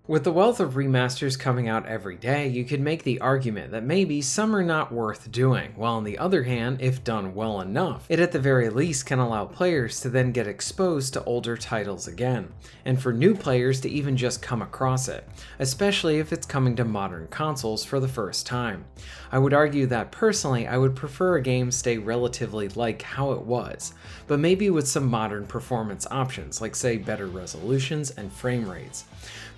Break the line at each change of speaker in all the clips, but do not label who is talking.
With the wealth of remasters coming out every day, you could make the argument that maybe some are not worth doing, while on the other hand, if done well enough, it at the very least can allow players to then get exposed to older titles again, and for new players to even just come across it, especially if it's coming to modern consoles for the first time. I would argue that personally, I would prefer a game stay relatively like how it was, but maybe with some modern performance options, like say better resolutions and frame rates.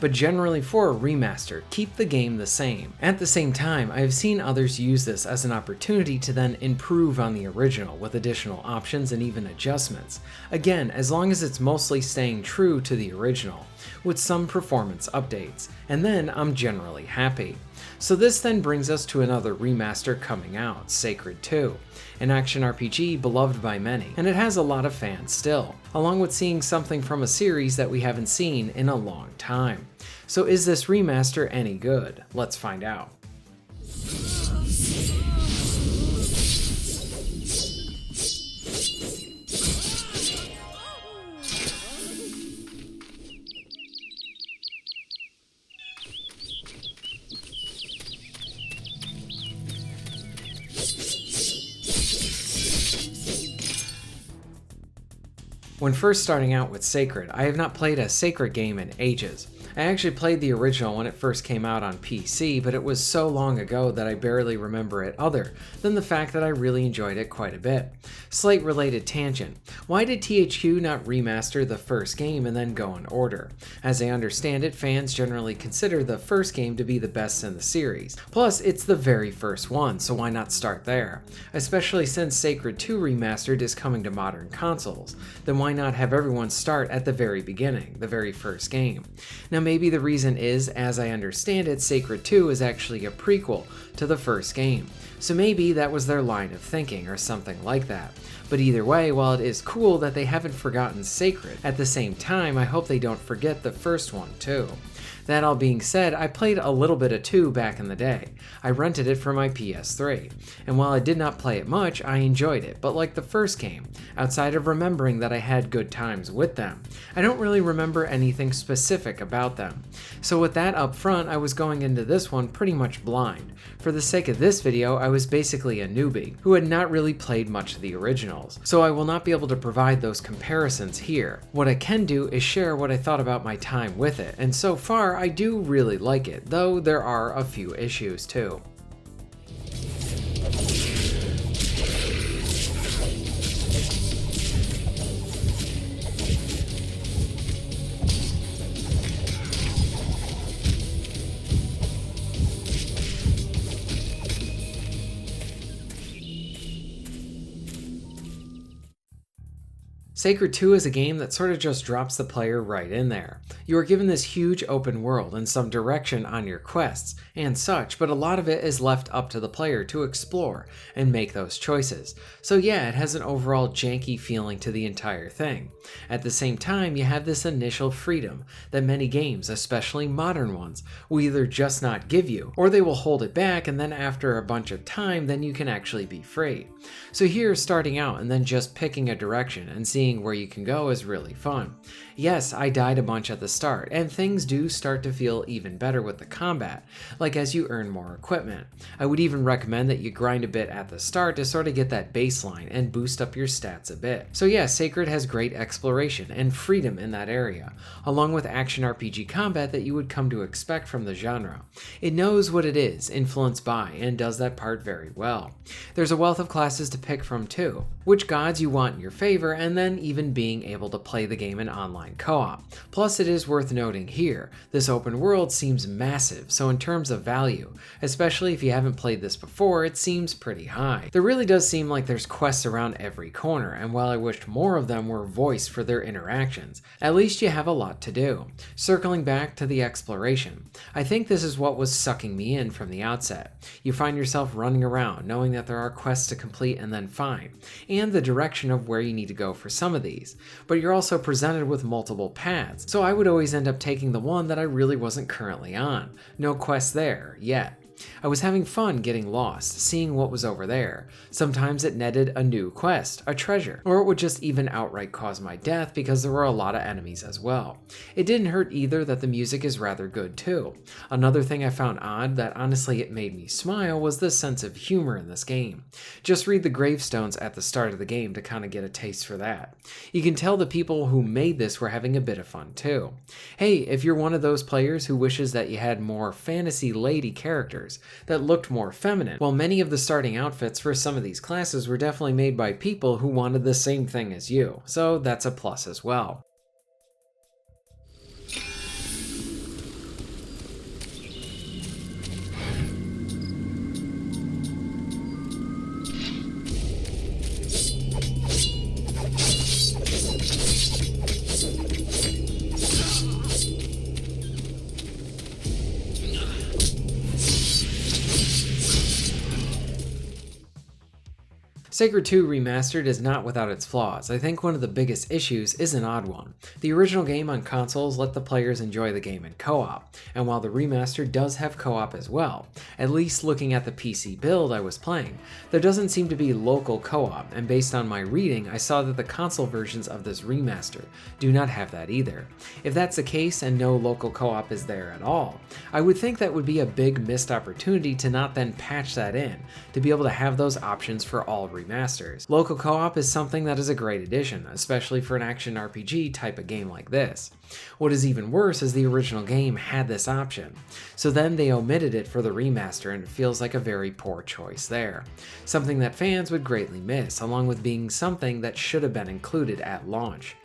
But generally for a remaster, keep the game the same. At the same time, I have seen others use this as an opportunity to then improve on the original with additional options and even adjustments. Again, as long as it's mostly staying true to the original, with some performance updates, and then I'm generally happy. So this then brings us to another remaster coming out, Sacred 2, an action RPG beloved by many, and it has a lot of fans still, along with seeing something from a series that we haven't seen in a long time. So is this remaster any good? Let's find out. When first starting out with Sacred, I have not played a Sacred game in ages. I actually played the original when it first came out on PC, but it was so long ago that I barely remember it other than the fact that I really enjoyed it quite a bit. Slight related tangent. Why did THQ not remaster the first game and then go in order? As I understand it, fans generally consider the first game to be the best in the series. Plus, it's the very first one, so why not start there? Especially since Sacred 2 Remastered is coming to modern consoles. Then why not have everyone start at the very beginning, the very first game? Now maybe the reason is, as I understand it, Sacred 2 is actually a prequel to the first game. So maybe that was their line of thinking or something like that. But either way, while it is cool that they haven't forgotten Sacred, at the same time I hope they don't forget the first one too. That all being said, I played a little bit of 2 back in the day. I rented it for my PS3, and while I did not play it much, I enjoyed it, but like the first game, outside of remembering that I had good times with them, I don't really remember anything specific about them. So with that up front, I was going into this one pretty much blind. For the sake of this video, I was basically a newbie, who had not really played much of the originals, so I will not be able to provide those comparisons here. What I can do is share what I thought about my time with it, and so far, I do really like it, though there are a few issues too. Sacred 2 is a game that sort of just drops the player right in there. You are given this huge open world and some direction on your quests and such, but a lot of it is left up to the player to explore and make those choices. So yeah, it has an overall janky feeling to the entire thing. At the same time, you have this initial freedom that many games, especially modern ones, will either just not give you, or they will hold it back, and then after a bunch of time, then you can actually be free. So here, starting out and then just picking a direction and seeing where you can go is really fun. Yes, I died a bunch at the start, and things do start to feel even better with the combat, like as you earn more equipment. I would even recommend that you grind a bit at the start to sort of get that baseline and boost up your stats a bit. So yeah, Sacred has great exploration and freedom in that area, along with action RPG combat that you would come to expect from the genre. It knows what it is influenced by and does that part very well. There's a wealth of classes to pick from too, which gods you want in your favor, and then even being able to play the game in online co-op. Plus, it is worth noting here, this open world seems massive, so in terms of value, especially if you haven't played this before, it seems pretty high. There really does seem like there's quests around every corner, and while I wished more of them were voiced for their interactions, at least you have a lot to do. Circling back to the exploration, I think this is what was sucking me in from the outset. You find yourself running around, knowing that there are quests to complete and then find, and the direction of where you need to go for some of these, but you're also presented with multiple paths, so I would always end up taking the one that I really wasn't currently on. No quest there, yet. I was having fun getting lost, seeing what was over there. Sometimes it netted a new quest, a treasure, or it would just even outright cause my death because there were a lot of enemies as well. It didn't hurt either that the music is rather good too. Another thing I found odd that honestly it made me smile was the sense of humor in this game. Just read the gravestones at the start of the game to kind of get a taste for that. You can tell the people who made this were having a bit of fun too. Hey, if you're one of those players who wishes that you had more fantasy lady characters that looked more feminine, well, many of the starting outfits for some of these classes were definitely made by people who wanted the same thing as you, so that's a plus as well. Sacred 2 Remastered is not without its flaws. I think one of the biggest issues is an odd one. The original game on consoles let the players enjoy the game in co-op, and while the remaster does have co-op as well, at least looking at the PC build I was playing, there doesn't seem to be local co-op, and based on my reading, I saw that the console versions of this remaster do not have that either. If that's the case and no local co-op is there at all, I would think that would be a big missed opportunity to not then patch that in, to be able to have those options for all remasters. Local co-op is something that is a great addition, especially for an action RPG type of game like this. What is even worse is the original game had this option, so then they omitted it for the remaster and it feels like a very poor choice there. Something that fans would greatly miss, along with being something that should have been included at launch.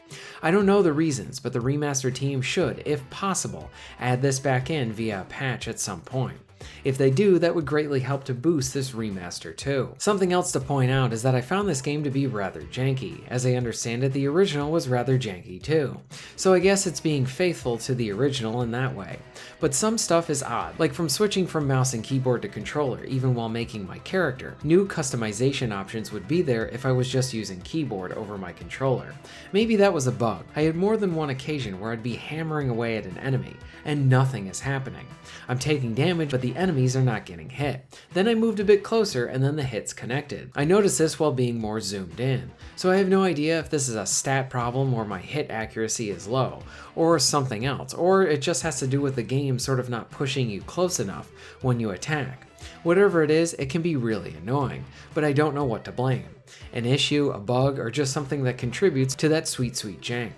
I don't know the reasons, but the remaster team should, if possible, add this back in via a patch at some point. If they do, that would greatly help to boost this remaster too. Something else to point out is that I found this game to be rather janky. As I understand it, the original was rather janky too. So I guess it's being faithful to the original in that way. But some stuff is odd, like from switching from mouse and keyboard to controller even while making my character. New customization options would be there if I was just using keyboard over my controller. Maybe that was a bug. I had more than one occasion where I'd be hammering away at an enemy and nothing is happening. I'm taking damage, but the enemies are not getting hit. Then I moved a bit closer and then the hits connected. I noticed this while being more zoomed in, so I have no idea if this is a stat problem or my hit accuracy is low, or something else, or it just has to do with the game sort of not pushing you close enough when you attack. Whatever it is, it can be really annoying, but I don't know what to blame. An issue, a bug, or just something that contributes to that sweet jank.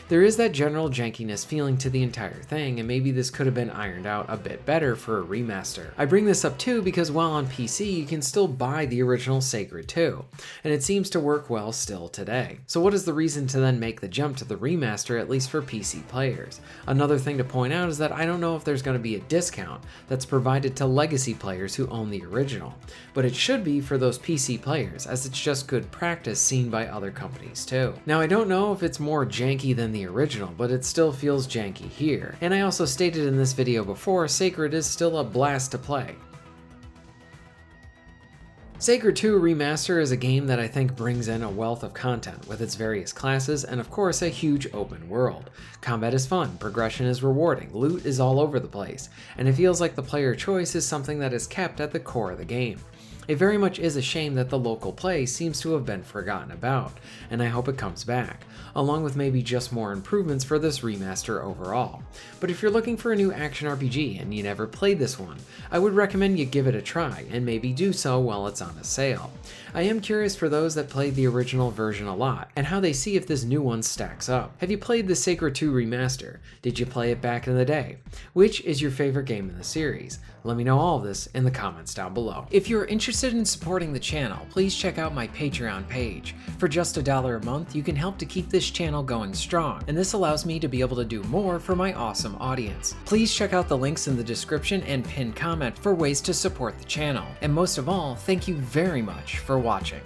There is that general jankiness feeling to the entire thing, and maybe this could have been ironed out a bit better for a remaster. I bring this up too because while on PC you can still buy the original Sacred 2, and it seems to work well still today. So what is the reason to then make the jump to the remaster, at least for PC players? Another thing to point out is that I don't know if there's going to be a discount that's provided to legacy players who own the original, but it should be for those PC players, as it's just good practice seen by other companies too. Now I don't know if it's more janky than the original, but it still feels janky here. And I also stated in this video before, Sacred is still a blast to play. Sacred 2 Remaster is a game that I think brings in a wealth of content with its various classes and of course a huge open world. Combat is fun, progression is rewarding, loot is all over the place, and it feels like the player choice is something that is kept at the core of the game. It very much is a shame that the local play seems to have been forgotten about, and I hope it comes back, along with maybe just more improvements for this remaster overall. But if you're looking for a new action RPG and you never played this one, I would recommend you give it a try, and maybe do so while it's on a sale. I am curious for those that played the original version a lot, and how they see if this new one stacks up. Have you played the Sacred 2 Remaster? Did you play it back in the day? Which is your favorite game in the series? Let me know all of this in the comments down below. If you're interested in supporting the channel, please check out my Patreon page. For just $1 a month, you can help to keep this channel going strong, and this allows me to be able to do more for my awesome audience. Please check out the links in the description and pinned comment for ways to support the channel. And most of all, thank you very much for watching.